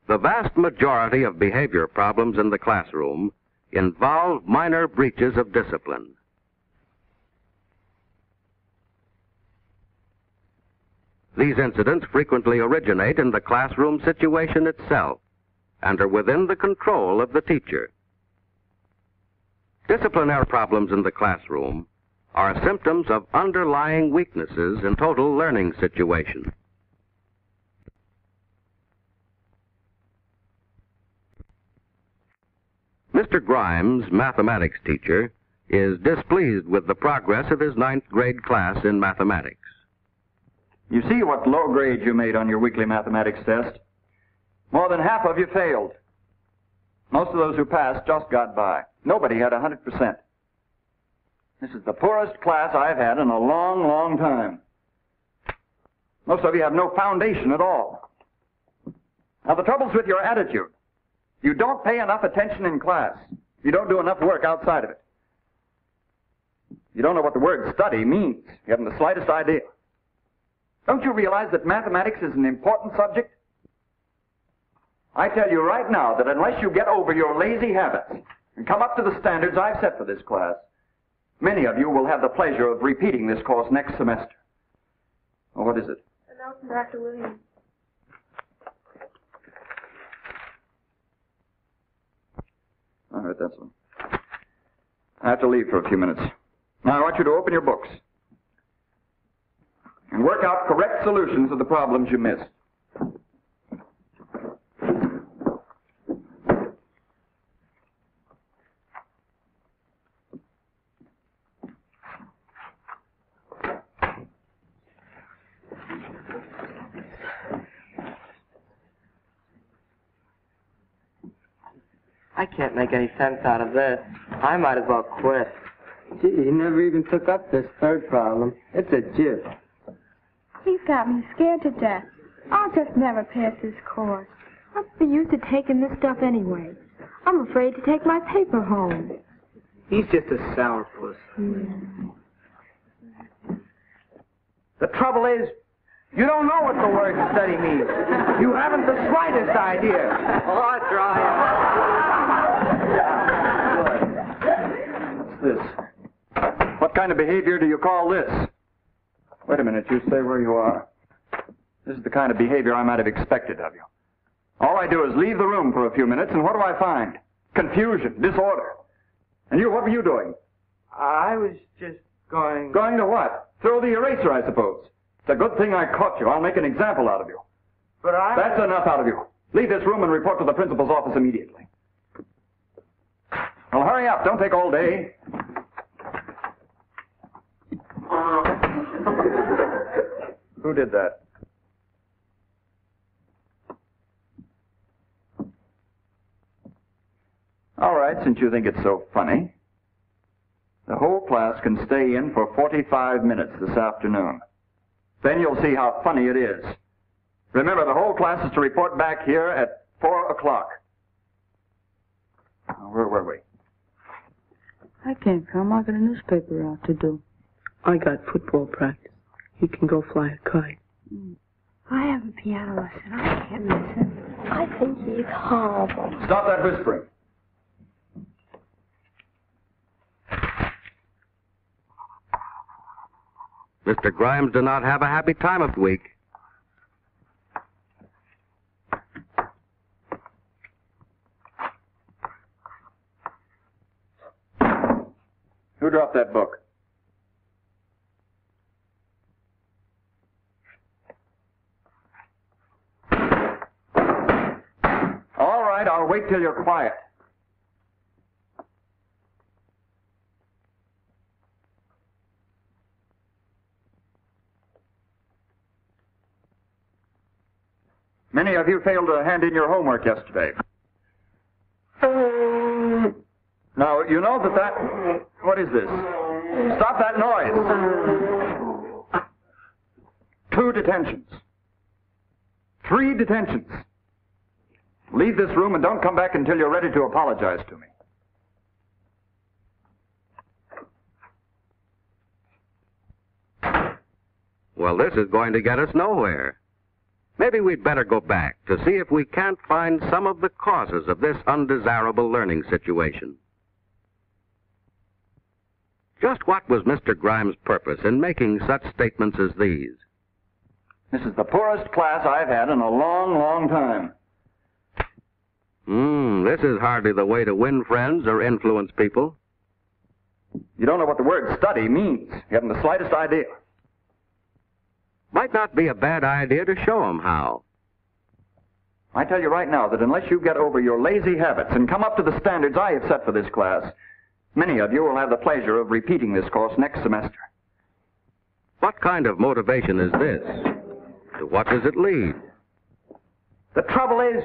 The vast majority of behavior problems in the classroom involve minor breaches of discipline. These incidents frequently originate in the classroom situation itself and are within the control of the teacher. Disciplinary problems in the classroom are symptoms of underlying weaknesses in total learning situations. Mr. Grimes, mathematics teacher, is displeased with the progress of his 9th grade class in mathematics. You see what low grade you made on your weekly mathematics test? More than half of you failed. Most of those who passed just got by. Nobody had 100%. This is the poorest class I've had in a long, long time. Most of you have no foundation at all. Now, the trouble's with your attitude. You don't pay enough attention in class. You don't do enough work outside of it. You don't know what the word study means. You haven't the slightest idea. Don't you realize that mathematics is an important subject? I tell you right now that unless you get over your lazy habits and come up to the standards I've set for this class, many of you will have the pleasure of repeating this course next semester. Oh, what is it? A note from Dr. Williams. All right, that's one. I have to leave for a few minutes. Now, I want you to open your books and work out correct solutions of the problems you missed. I can't make any sense out of this. I might as well quit. Gee, he never even took up this third problem. It's a jiff. He's got me scared to death. I'll just never pass this course. What's the use of taking this stuff anyway? I'm afraid to take my paper home. He's just a sourpuss. The trouble is, you don't know what the word study means. You haven't the slightest idea. Oh, try What's this? What kind of behavior do you call this? Wait a minute, you stay where you are. This is the kind of behavior I might have expected of you. All I do is leave the room for a few minutes, and what do I find? Confusion, disorder. And you, what were you doing? I was just going... Going to what? Throw the eraser, I suppose. It's a good thing I caught you. I'll make an example out of you. But I... That's enough out of you. Leave this room and report to the principal's office immediately. Well, hurry up. Don't take all day. Who did that? All right, since you think it's so funny, the whole class can stay in for 45 minutes this afternoon. Then you'll see how funny it is. Remember, the whole class is to report back here at 4 o'clock. Where were we? I can't come. I got a newspaper route to do. I got football practice. You can go fly a kite. I have a piano lesson. I can't miss it. I think he's horrible. Stop that whispering. Mr. Grimes did not have a happy time of the week. Who dropped that book? All right, I'll wait till you're quiet. Many of you failed to hand in your homework yesterday. Now, you know that... What is this? Stop that noise. 2 detentions. 3 detentions. Leave this room and don't come back until you're ready to apologize to me. Well, this is going to get us nowhere. Maybe we'd better go back to see if we can't find some of the causes of this undesirable learning situation. Just what was Mr. Grimes' purpose in making such statements as these? This is the poorest class I've had in a long, long time. This is hardly the way to win friends or influence people. You don't know what the word study means. You haven't the slightest idea. Might not be a bad idea to show them how. I tell you right now that unless you get over your lazy habits and come up to the standards I have set for this class, many of you will have the pleasure of repeating this course next semester. What kind of motivation is this? To what does it lead? The trouble is,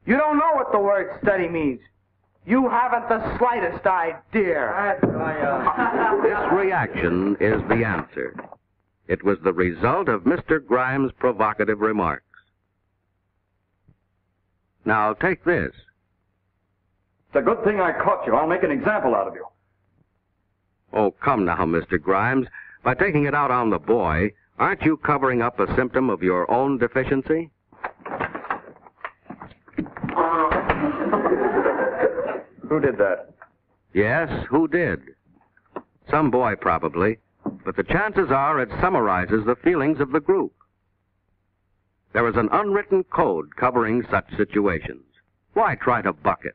you don't know what the word study means. You haven't the slightest idea. This reaction is the answer. It was the result of Mr. Grimes' provocative remarks. Now, take this. It's a good thing I caught you. I'll make an example out of you. Oh, come now, Mr. Grimes. By taking it out on the boy, aren't you covering up a symptom of your own deficiency? Who did that? Yes, who did? Some boy, probably. But the chances are it summarizes the feelings of the group. There is an unwritten code covering such situations. Why try to buck it?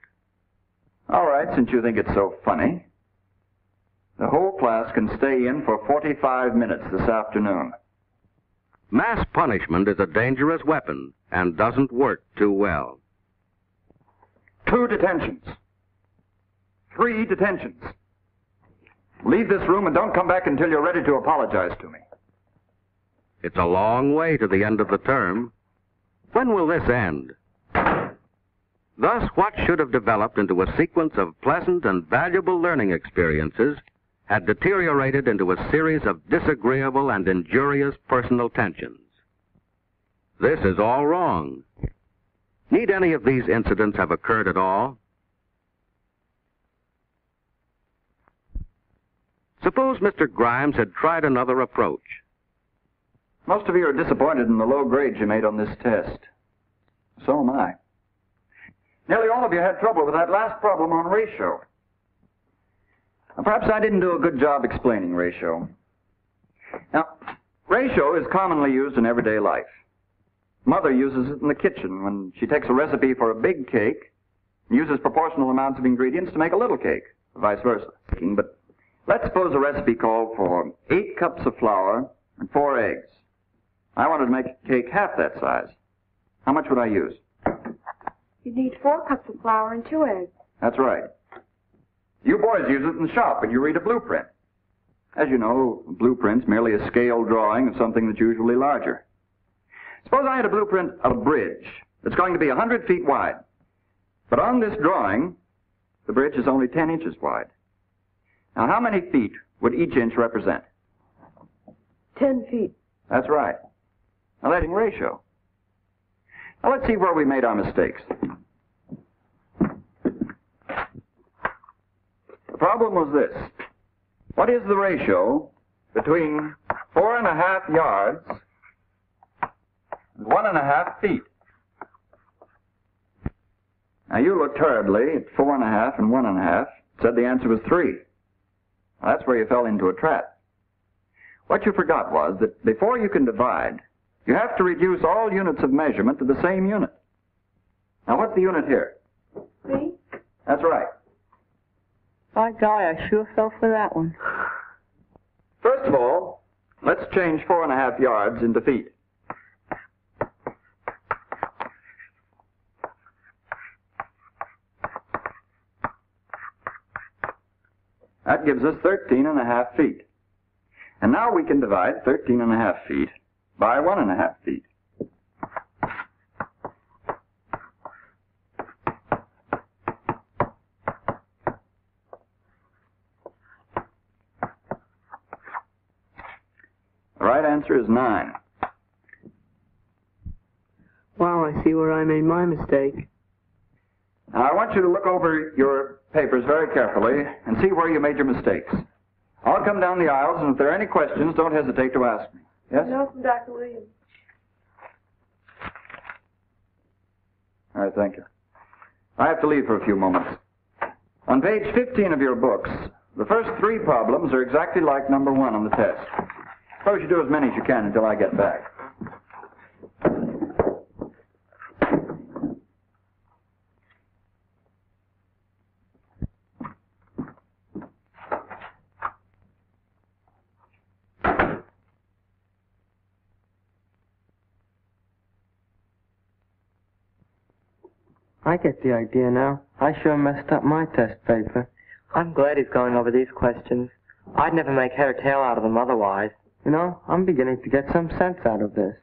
All right, since you think it's so funny. The whole class can stay in for 45 minutes this afternoon. Mass punishment is a dangerous weapon and doesn't work too well. 2 detentions. 3 detentions. Leave this room and don't come back until you're ready to apologize to me. It's a long way to the end of the term. When will this end? Thus, what should have developed into a sequence of pleasant and valuable learning experiences had deteriorated into a series of disagreeable and injurious personal tensions. This is all wrong. Need any of these incidents have occurred at all? Suppose Mr. Grimes had tried another approach. Most of you are disappointed in the low grades you made on this test. So am I. Nearly all of you had trouble with that last problem on ratio. Now, perhaps I didn't do a good job explaining ratio. Now, ratio is commonly used in everyday life. Mother uses it in the kitchen when she takes a recipe for a big cake and uses proportional amounts of ingredients to make a little cake, or vice versa. But let's suppose a recipe called for 8 cups of flour and 4 eggs. I wanted to make a cake half that size. How much would I use? You'd need 4 cups of flour and 2 eggs. That's right. You boys use it in the shop when you read a blueprint. As you know, a blueprint's merely a scale drawing of something that's usually larger. Suppose I had a blueprint of a bridge that's going to be 100 feet wide. But on this drawing, the bridge is only 10 inches wide. Now, how many feet would each inch represent? 10 feet. That's right. Now, that's in ratio. Now, let's see where we made our mistakes. The problem was this. What is the ratio between 4.5 yards and 1.5 feet? Now, you looked hurriedly at 4.5 and 1.5, said the answer was 3. Well, that's where you fell into a trap. What you forgot was that before you can divide, you have to reduce all units of measurement to the same unit. Now, what's the unit here? Feet? That's right. By golly, I sure fell for that one. First of all, let's change 4.5 yards into feet. That gives us 13.5 feet. And now we can divide 13.5 feet by 1.5 feet. The right answer is 9. Wow, I see where I made my mistake. Now, I want you to look over your papers very carefully and see where you made your mistakes. I'll come down the aisles, and if there are any questions, don't hesitate to ask me. Yes? No, from Dr. Williams. All right, thank you. I have to leave for a few moments. On page 15 of your books, the first 3 problems are exactly like number 1 on the test. Suppose you do as many as you can until I get back. I get the idea now. I sure messed up my test paper. I'm glad he's going over these questions. I'd never make head or tail out of them otherwise. You know, I'm beginning to get some sense out of this.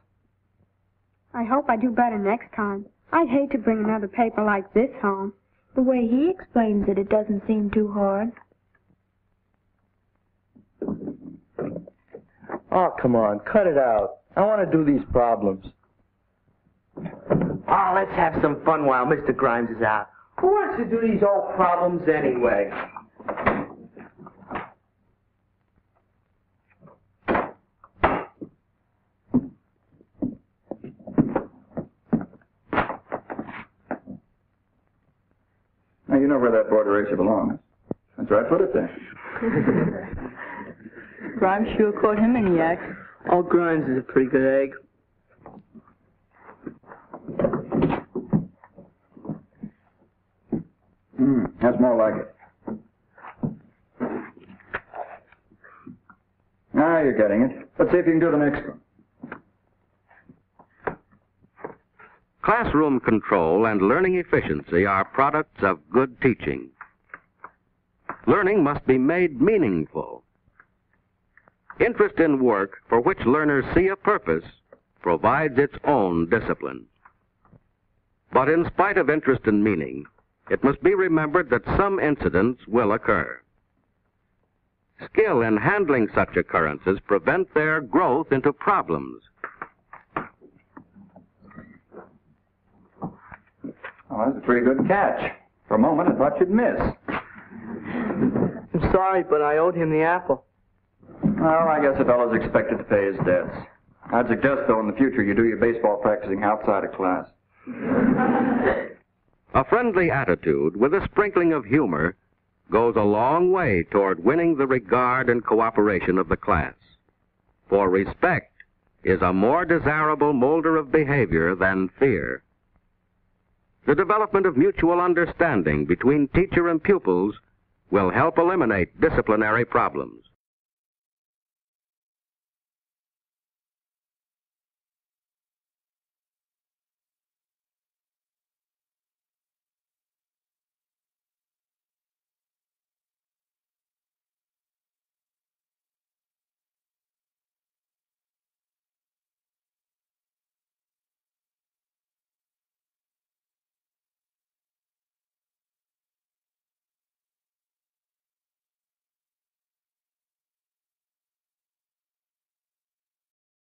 I hope I do better next time. I'd hate to bring another paper like this home. The way he explains it, it doesn't seem too hard. Oh, come on, cut it out. I want to do these problems. Oh, let's have some fun while Mr. Grimes is out. Who wants to do these old problems anyway? Now, you know where that border eraser belongs. That's right, put it there. Grimes sure caught him in the act. Oh, Grimes is a pretty good egg. That's more like it. Now you're getting it. Let's see if you can do the next one. Classroom control and learning efficiency are products of good teaching. Learning must be made meaningful. Interest in work for which learners see a purpose provides its own discipline. But in spite of interest and meaning, it must be remembered that some incidents will occur. Skill in handling such occurrences prevent their growth into problems. Oh, that's a pretty good catch. For a moment, I thought you'd miss. I'm sorry, but I owed him the apple. Well, I guess a fellow's expected to pay his debts. I'd suggest, though, in the future you do your baseball practicing outside of class. A friendly attitude with a sprinkling of humor goes a long way toward winning the regard and cooperation of the class. For respect is a more desirable molder of behavior than fear. The development of mutual understanding between teacher and pupils will help eliminate disciplinary problems.